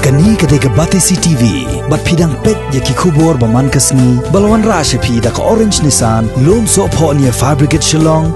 Kani kadega Batesi TV, bat pidang pet yaki kubor baman kasni, balwan rasha pida ka Orange Nissan, lom so po niya Fabricate Shillong.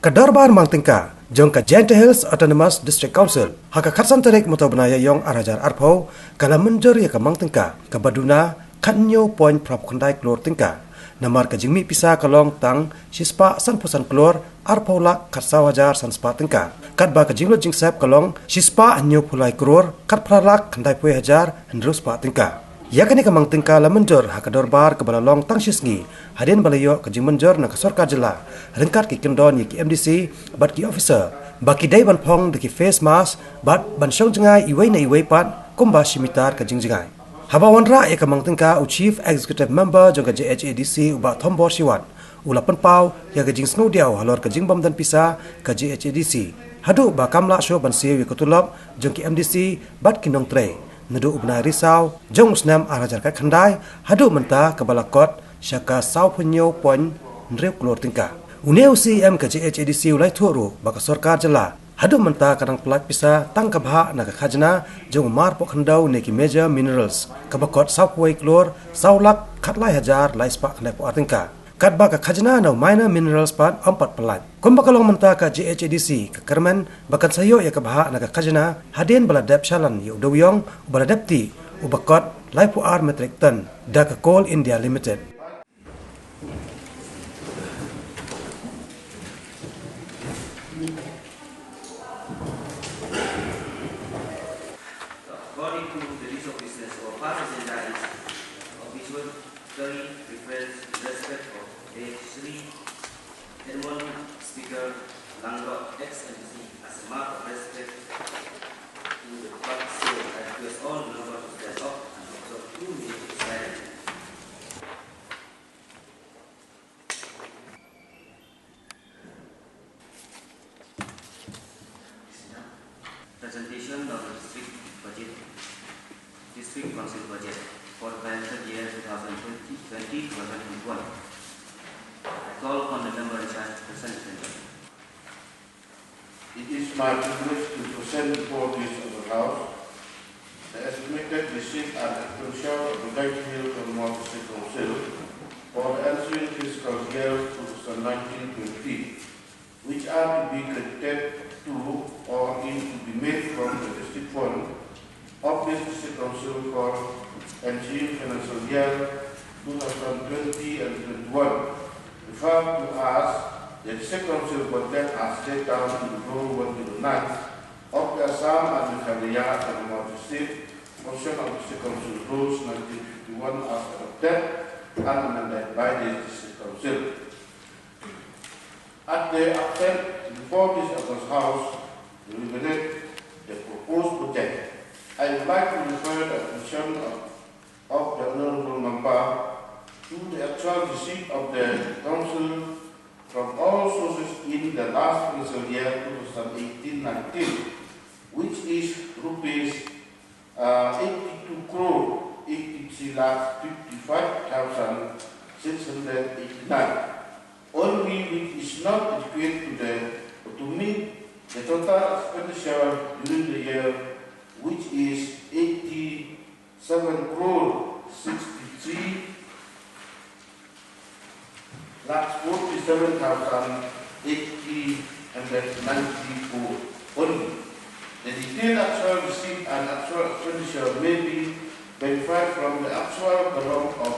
Kadarbar Mangtingka, jong ka Jente Hills Autonomous District Council, haka katsan tarik motobenaya yong arajar arpo, kala menjor ya ka Mangtingka, ka baduna, kanyo point prop kandai klor tingka. Namar ka jingmi pisa kalong tang sispa san pusan klor arpo lak katsaw hajar san spa tingka. Kat ba ka jinglot jingsep kalong sispa anyo pulai kror kat pralak kandai pue hajar hendro spa tingka. Yakani ka Mangtingka la menjor haka dorbar ka balalong tang sisngi hadin balayo ka jing menjor na ka sorka jela ringkat ki kendon ki MDC bat ki officer baki dai ban phong de ki face mask bat ban shong jangai iwei na iwei pat kumba shimitar ka jingjangai. Haba wanra ya ka Mangtingka u Chief Executive Member jong ka JHADC uba Thombor Siwan ula penpau ya ka jing snow diaw halor ka jing bam dan pisa ka JHADC hadu ba kamla sho ban siwi kutulop jong ki MDC bat kinong tre nadu ubna risau jong snam arajar ka khandai hadu menta ka balakot syaka sau punyo pon ndrep klor tingka uneu CM ka JHADC ulai thuru ba ka sarkar jela hadu menta kadang pelak pisa tang ka bha na ka khajna jong mar po khandau ne ki major minerals ka bakot sau puai klor sau lak khatlai hajar lai spa khandai po artingka kat ba ka khajna na minor minerals pat ampat pelat kumba kalong menta ka JHADC ka kerman bakan sayo ya ka bha na ka khajna hadin bala dep shalan yu dowyong bala depti ubakot lai po ar metric ton da ka Coal India Limited. According to the list of business or past agenda is obituary refers respect of Sri Edmund Speaker Langlot ex-MPC as a mark of respect to the club sale and request all members to stand up and observe 2 minutes silence. Presentation of the District Council budget for the financial year 2020-2021. I call upon the member in charge to present the agenda. It is my privilege to present before this House the estimated receipt and expenditure of the Guide Hill Commonwealth District Council for the ensuing fiscal year 2019-20, which are to be credited to or in to be made from the district fund of this District Council for ensuing financial year 2020 and 21, referred to as the District Council budget as set down in the Rule 109 of the Assam and Meghalaya Autonomous District portion of the District Council Rules 1951 as adopted and amended by the District Council. At the outset, before this August House deliberate the proposed budget, I would like to refer the attention of the Honourable Member to the actual receipt of the Council from all sources in the last financial year 2018-19, which is rupees 82 crore 83 lakh 55,689, only which is not adequate to meet the total expenditure during the year, which is 87 crore 63 lakh 47,894 only. The detailed actual receipt and actual expenditure may be verified from the actual column of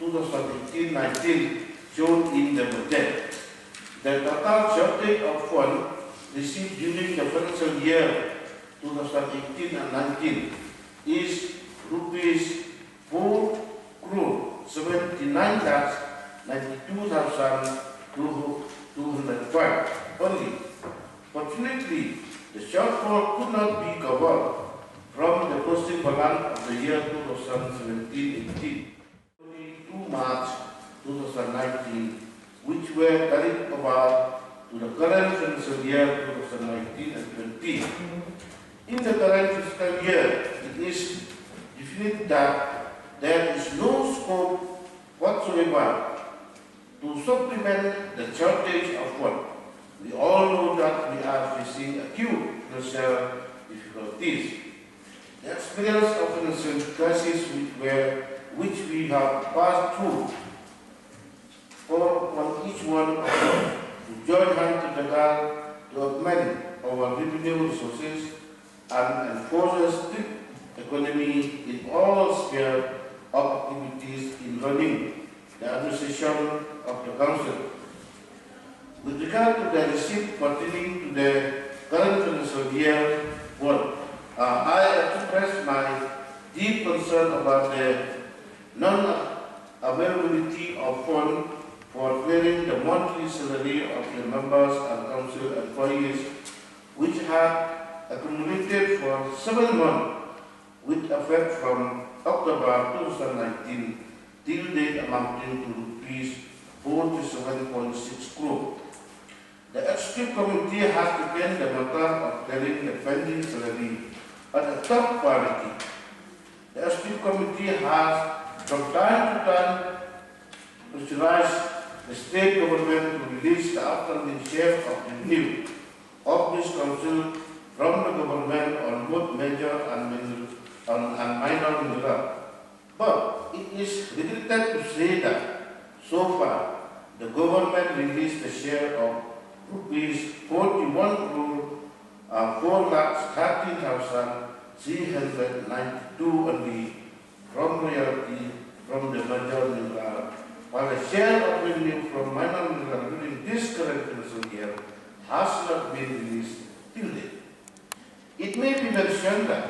2018-19 shown in the budget. The total shortage of funds received during the financial year 2018 and 19 is rupees 4 crore 79 lakhs 92,205 only. Fortunately, the shortfall could not be covered from the posting balance of the year 2017-18 to March 2019, which were carried over to the current financial year 2019 and 20. In the current fiscal year, it is definite that there is no scope whatsoever to supplement the shortage of funds. We all know that we are facing acute financial difficulties. The experience of financial crisis which we have passed through, call on each one of us to join hands together to augment our revenue resources and enforce a strict economy in all spheres of activities in running the administration of the Council. With regard to the receipt pertaining to the current financial year, I express my deep concern about the non-availability of funds for clearing the monthly salary of the members and council employees, which have accumulated for 7 months with effect from October 2019 till date amounting to rupees 47.6 crore. The Executive Committee has taken the matter of clearing the pending salary as a top priority. The Executive Committee has from time to time pressurized the state government to release the outstanding share of the revenue of this council from the government on both major and minor mineral. But it is regretted to say that so far the government released a share of rupees 41 crore 4,30,392 only from royalty from the major mineral, while the share of revenue from minor mineral during this current financial year has not been released till date. It may be mentioned that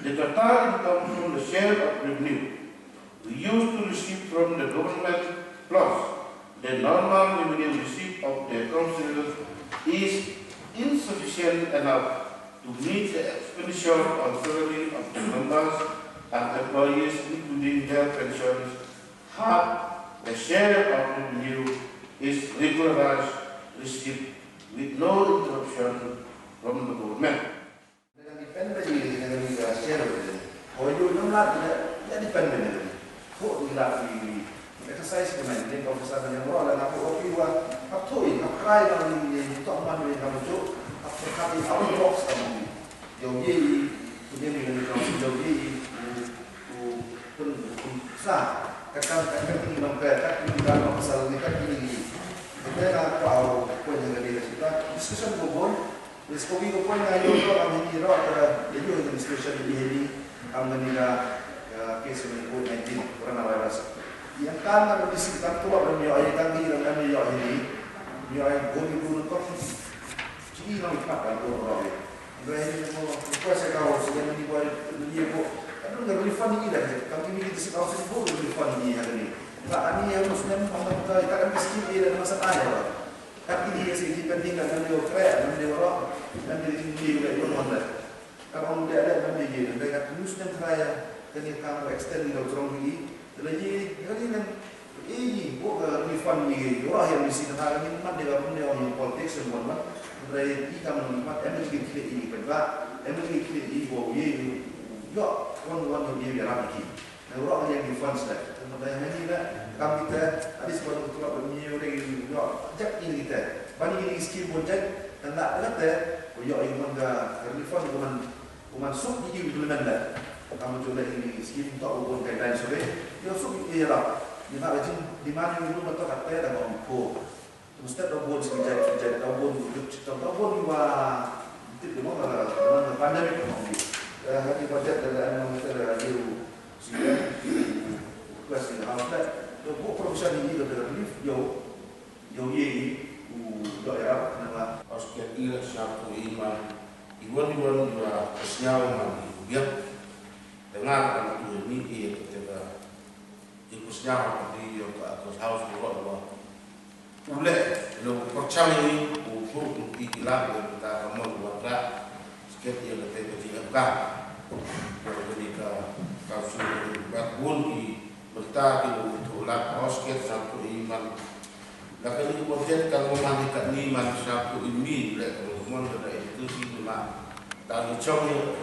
the total income from the share of revenue we used to receive from the government plus the normal revenue receipt of the council is insufficient enough to meet the expenditure on salary of the members and employees, including their pensions, had the share of revenue is regularized receipt with no interruption from the government. Dengan dependen dengan share itu, kalau you nak tidak dependen dengan, kau tidak di exercise dengan ini kalau misalnya yang orang nak kopi buat, apa tu ini, apa kaya yang ini, tu apa yang kamu tu, apa kaya apa box kamu ni, jauh ye, punya ni kamu jauh ye, pun sah, kadang ini nampak, kadang dalam masalah ni kadang ini, kita nak tahu apa yang ada kita discussion bobon. Diskusi ko po na yung ang hindi para yung discussion ni ang manila case ng COVID-19 coronavirus. Yang kan na disikat ko ba niyo ay tangi ng ano yo niyo ay goni ko ko sige na ipapan ko rawi. Dahil mo ko sa kawo sa ni ko niyo ko ano nga refund ni ila kami ni disi kawo sa ko refund ni ani. Ba ani yung muslim ang kadang miskin ila na sa tayo. Kat ini yang independen dan dia kaya dan dia orang dan dia tinggi juga itu mana. Kalau dia ada dan dia dan dia kat muslim kaya dan dia kamu extend dari orang ini. Jadi kan ini bukan refund ni orang yang mesti nak ini mana dia pun dia orang politik semua mana. Dari kita menikmat MLG ini pada MLG ini bawa ye yo orang dia biar lagi. Dan orang yang refund sudah. Kemudian ini lah kami kita ada sebuah untuk berniaga lagi yo jak ini kita. Bani ini skill project dan tak ada yo yang mana refund kuman sub di bulan dah. Kamu coba ini skill untuk ubun kaitan sore. Yo sub ini lah. Di mana di mana itu betul kata ada mampu. Mesti ubun sekejap ubun ubun dua itu mana pandemi kamu. Hati project dalam masa dia sudah kuasa awak buat profesional ini adalah yo ye daerah nama Oscar ila satu iman iwan juga kesnyawa dia dengar itu ini ketika ikusnya di atau house buat boleh lo percaya ini untuk ikhlas kita kamu buat sikit dia lebih kecil ketika kausul bakun di bertah untuk lak Oscar satu iman. Lalu kemudian kalau memakai iman satu ini, kemudian ada itu sih cuma dari cowok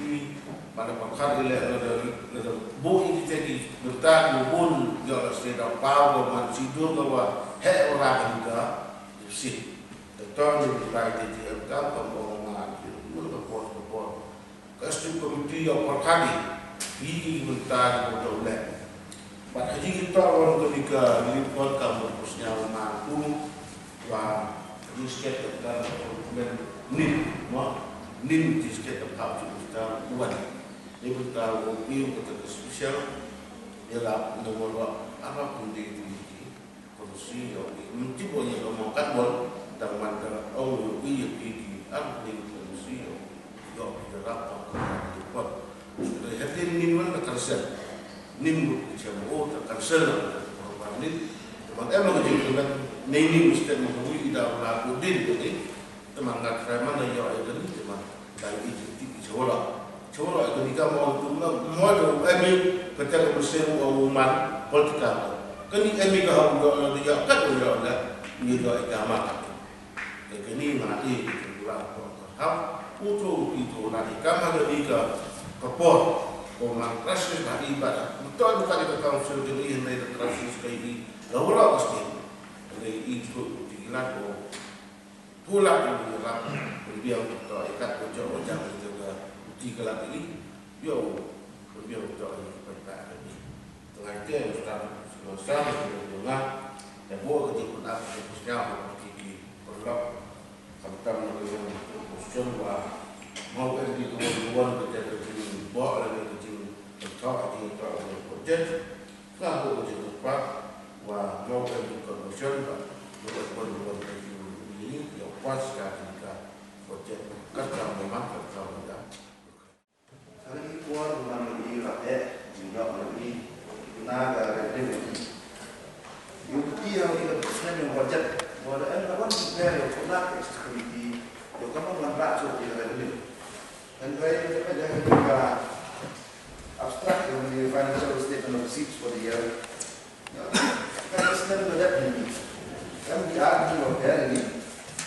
ini pada pakar dari bu ini jadi bertah pun jual sedang pau bermansidur bahwa hei orang juga sih. Betul lebih baik di dalam pembangunan itu berpor. Executive Committee of Perkadi di bentar Bodoh. Pada hari kita orang ketika diliput kamu pusnya mampu wa disket tentang dokumen nin disket tentang kita buat ni bentar ini kita spesial ialah nomor apa pun di kursi yang mesti boleh ngomongkan bon dan mandar oh ini apa ni kursi yang berapa buat jadi hati ni mana tersen nim siamo tersen orang ni teman emang jadi kan ini mesti mengetahui tidak laku din ini teman nggak kerana mana ya itu teman dari itu seolah itu nikah mau ada emi ketika bersih umuman politika kan emi kau udah dia kan udah ni doa agama ini mati pulang hal itu nanti kamu ada nikah kepot orang krisis hari ibadah betul bukan kita council ini yang ada krisis kayak ini lalu pasti dari itu dihilang pulang di dalam biar kita ikat wajah itu tiga lagi yo biar kita ikat ini tengah itu yang sudah dengan dan buat ketikut apa khususnya seperti perlu kami dengan khususnya mau di tuan kerja kecil bawa lagi kecil tak di kerja kalau kerja cepat wah mau di khususnya buat kecil ini yang pas sekali kerja kerja memang kerja mudah. Hari ini keluar dengan lebih rakyat juga lebih tenaga revenue. Yukti yang kita pesan yang budget, wadah kawan kita yang pernah security, yang kamu melangkah so di revenue. Dan saya juga jangan juga abstrak yang di financial statement of receipts for the year. Kan pesan budget ini, kan dia di wadah ini,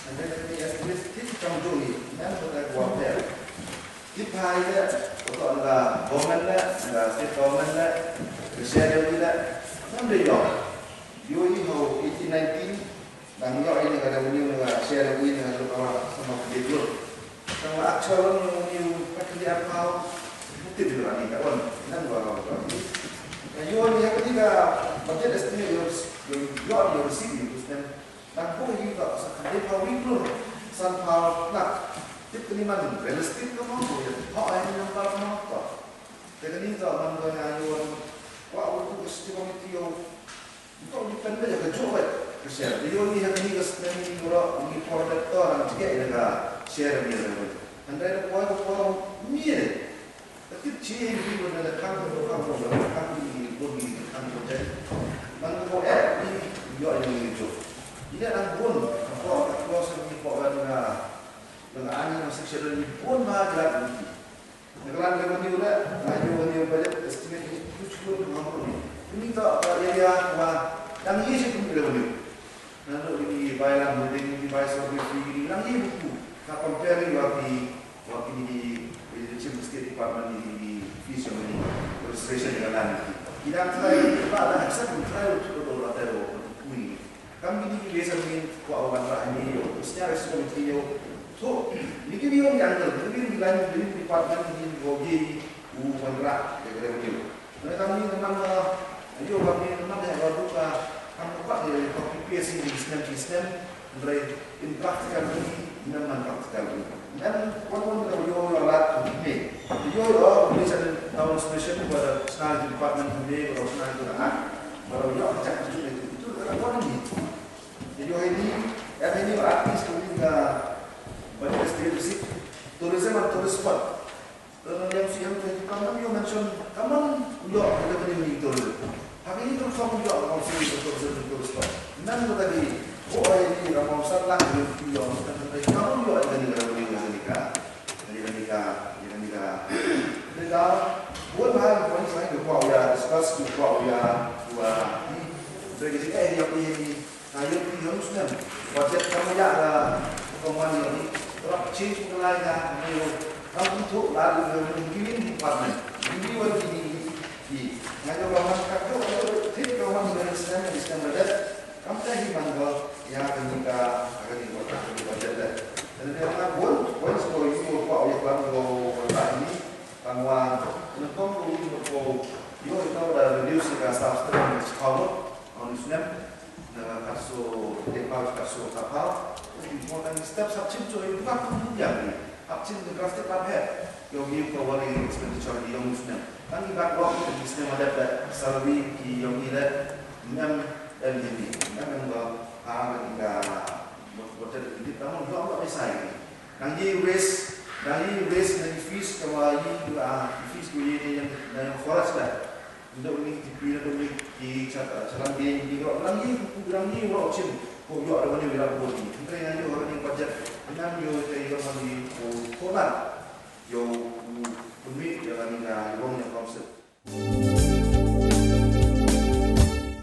dan kita estimate kamu dulu, yang kita wadah. Kita hanya untuk anda government anda state government share kita, nampak tak? Yoi ho 1819, dan yo ini ada bunyi dengan share ini dengan orang sama begitu. Kalau actual ni pekerjaan kau mesti dilakukan ni kawan, nampak tak? Yo ni yang ketiga budget estimate yo receive itu dan kau ini tak sekarang kau include somehow nak tip keliman realistik ke mampu ya hak yang nampak mampu dengan ini tak mampu yang ayuan wah untuk komite yo untuk dipendek jaga jobat share dia ni yang ini kesenangan ini mula ini koordinator yang juga ini share ni anda ada kuat ni tapi cie ini benar kamu ini bagi kamu jadi mana kau ni yo ini itu ini ada pun kalau sendiri kau ada dengan angin masih sedang pun bahagia lagi. Negara revenue lah, revenue budget estimate itu cukup mampu. Ini tak area wah, yang ini sih pun revenue. Lalu ini bayaran holding, ini bayar service fee, yang ini buku. Kalau compare waktu di Chief State Department di fees yang ini registration dengan lain. Kita try pada akses try untuk betul-betul ini. Kami ini biasa mungkin keuangan rakyat ini, secara responsibilitas so, ini dia yang angkat, ini bilang dari department ini gogi mandra dari itu. Mereka kami memang, ayo kami memang yang baru kami buat dari copy paste ini sistem dari in praktikal ini memang praktikal ini. Dan walaupun kita yo alat ini, yo bisa tahun spesial pada sekali department ini atau sekali baru yo cek itu kan ini. Jadi ini artis kita budget estimate tourism and tourist spot. Yang kamu yo mention kamu yo ada benda tourism. Tapi ini terus kamu yo kalau tourism and tourist spot. Nan tadi ini kamu salah yo kamu yo ada Negara buat hal poin saya tu kau ya discuss tu kau ya dua ni. Jadi yang ini ayo harus kan budget kamu ya ada komponen ini. Kalau change mulai dah, kamu tu lalu mungkin department, ini wajib di. Ngajar kawan kakak, tip kawan dengan sistem budget, kamu dah hilang yang akan dibuat budget. Dan dia nak buat sekolah itu apa yang kamu ini Tangwa, nukong ko yo ito reduce the staff strength is power on Islam na kaso depa kaso kapal important steps up to itu kan menjadi up to the graphic up here yo give covering expenditure di yang Islam kan ibarat waktu di Islam ada salary di yang ini enam dan ini enam enggak enggak betul ini kamu juga enggak bisa ini nanti raise dari fees kawai fees kuyi yang forest lah untuk ini dipilih untuk di jalan di lagi orang cim kau jual ada mana bila bodi kita yang orang yang budget enam yo dari orang di kolam yo bumi yang ni dah orang yang konsep